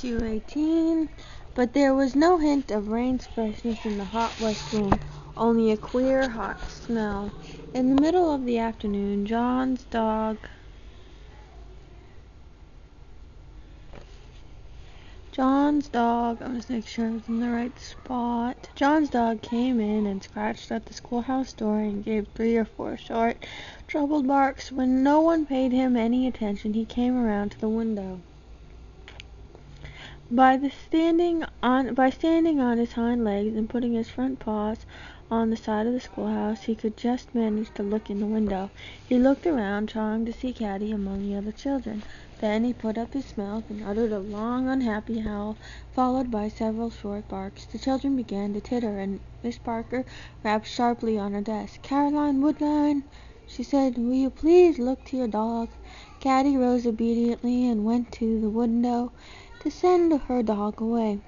2:18, but there was no hint of rain's freshness in the hot west room, only a queer, hot smell. In the middle of the afternoon, John's dog I'm just making sure I was in the right spot. John's dog came in and scratched at the schoolhouse door and gave 3 or 4 short, troubled barks. When no one paid him any attention, he came around to the window. By standing on his hind legs and putting his front paws on the side of the schoolhouse, he could just manage to look in the window. He looked around, trying to see Caddie among the other children. Then he put up his mouth and uttered a long, unhappy howl, followed by several short barks. The children began to titter, and Miss Parker rapped sharply on her desk. "Caroline Woodlawn," she said, "will you please look to your dog?" Caddie rose obediently and went to the window to send her dog away.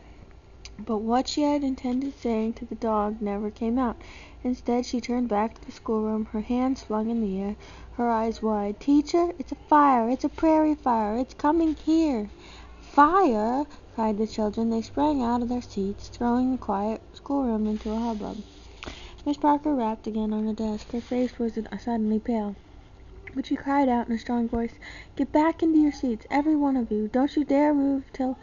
But what she had intended saying to the dog never came out. Instead, she turned back to the schoolroom, her hands flung in the air, her eyes wide. "Teacher, it's a fire! It's a prairie fire! It's coming here!" "Fire!" cried the children. They sprang out of their seats, throwing the quiet schoolroom into a hubbub. Miss Parker rapped again on her desk. Her face was suddenly pale, but she cried out in a strong voice, "Get back into your seats, every one of you! Don't you dare move till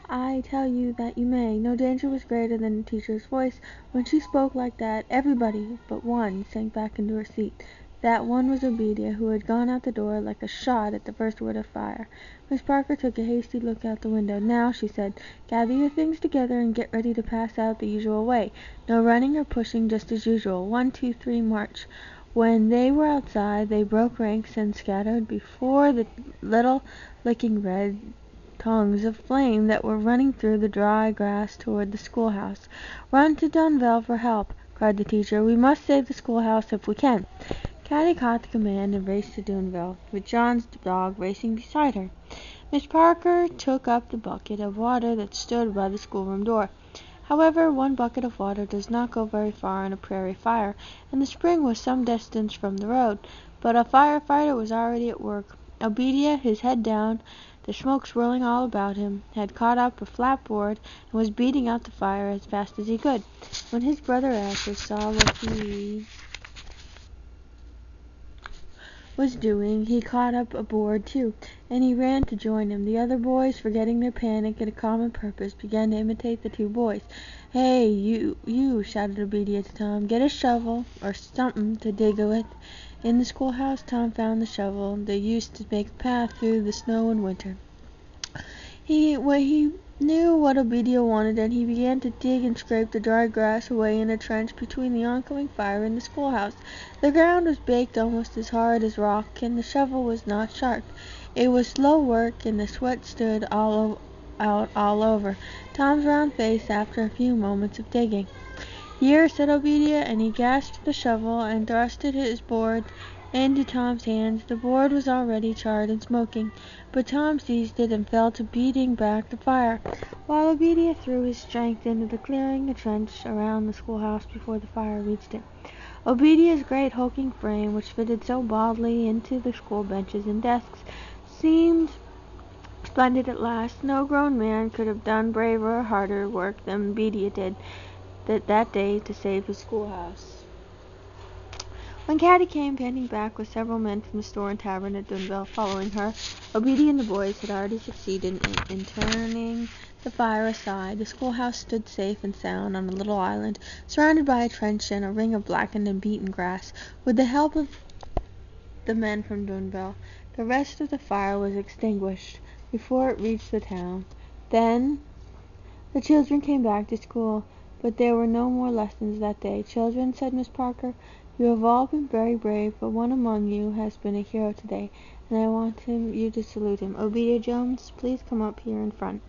I tell you that you may." No danger was greater than the teacher's voice. When she spoke like that, everybody but one sank back into her seat. That one was Obadiah, who had gone out the door like a shot at the first word of fire. Miss Parker took a hasty look out the window. "Now," she said, "gather your things together and get ready to pass out the usual way. No running or pushing, just as usual. 1, 2, 3, march." When they were outside, they broke ranks and scattered before the little licking red tongues of flame that were running through the dry grass toward the schoolhouse. "Run to Dunville for help," cried the teacher. "We must save the schoolhouse if we can." Caddie caught the command and raced to Dunville, with John's dog racing beside her. Miss Parker took up the bucket of water that stood by the schoolroom door. However, 1 bucket of water does not go very far in a prairie fire, and the spring was some distance from the road. But a firefighter was already at work. Obadiah, his head down, the smoke swirling all about him, had caught up a flat board and was beating out the fire as fast as he could. When his brother Asher saw what he was doing, he caught up a board too, and he ran to join him. The other boys, forgetting their panic and a common purpose, began to imitate the 2 boys. "Hey, you," shouted Obadiah to Tom, "get a shovel or something to dig with." In the schoolhouse, Tom found the shovel they used to make a path through the snow in winter. He knew what Obadiah wanted, and he began to dig and scrape the dry grass away in a trench between the oncoming fire and the schoolhouse. The ground was baked almost as hard as rock, and the shovel was not sharp. It was slow work, and the sweat stood all over Tom's round face after a few moments of digging. "Here," said Obadiah, and he grasped the shovel and thrusted his board into Tom's hands. The board was already charred and smoking, but Tom seized it and fell to beating back the fire, while Obadiah threw his strength into the clearing a trench around the schoolhouse before the fire reached it. Obadiah's great hulking frame, which fitted so bodily into the school benches and desks, seemed splendid at last. No grown man could have done braver or harder work than Obadiah did that day to save his schoolhouse. When Caddie came panting back with several men from the store and tavern at Dunville following her, Obadiah and the boys had already succeeded in turning the fire aside. The schoolhouse stood safe and sound on a little island, surrounded by a trench and a ring of blackened and beaten grass. With the help of the men from Dunville, the rest of the fire was extinguished before it reached the town. Then the children came back to school, but there were no more lessons that day. "Children," said Miss Parker, "you have all been very brave, but one among you has been a hero today, and I want you to salute him. Obadiah Jones, please come up here in front."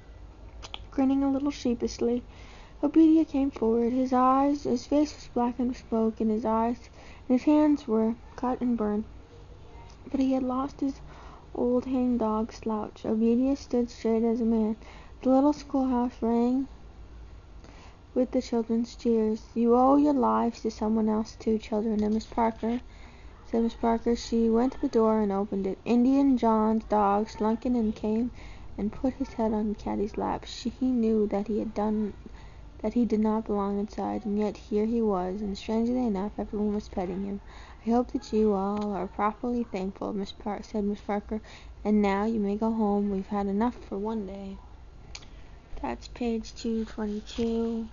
Grinning a little sheepishly, Obadiah came forward. His face was blackened with smoke, and his hands were cut and burned, but he had lost his old hang-dog slouch. Obadiah stood straight as a man. The little schoolhouse rang with the children's cheers. "You owe your lives to someone else too, children, and Miss Parker," said Miss Parker. She went to the door and opened it. Indian John's dog slunk in and came and put his head on Caddie's lap. He knew that he did not belong inside, and yet here he was, and strangely enough, everyone was petting him. "I hope that you all are properly thankful," said Miss Parker. "And now you may go home. We've had enough for one day." That's page 222.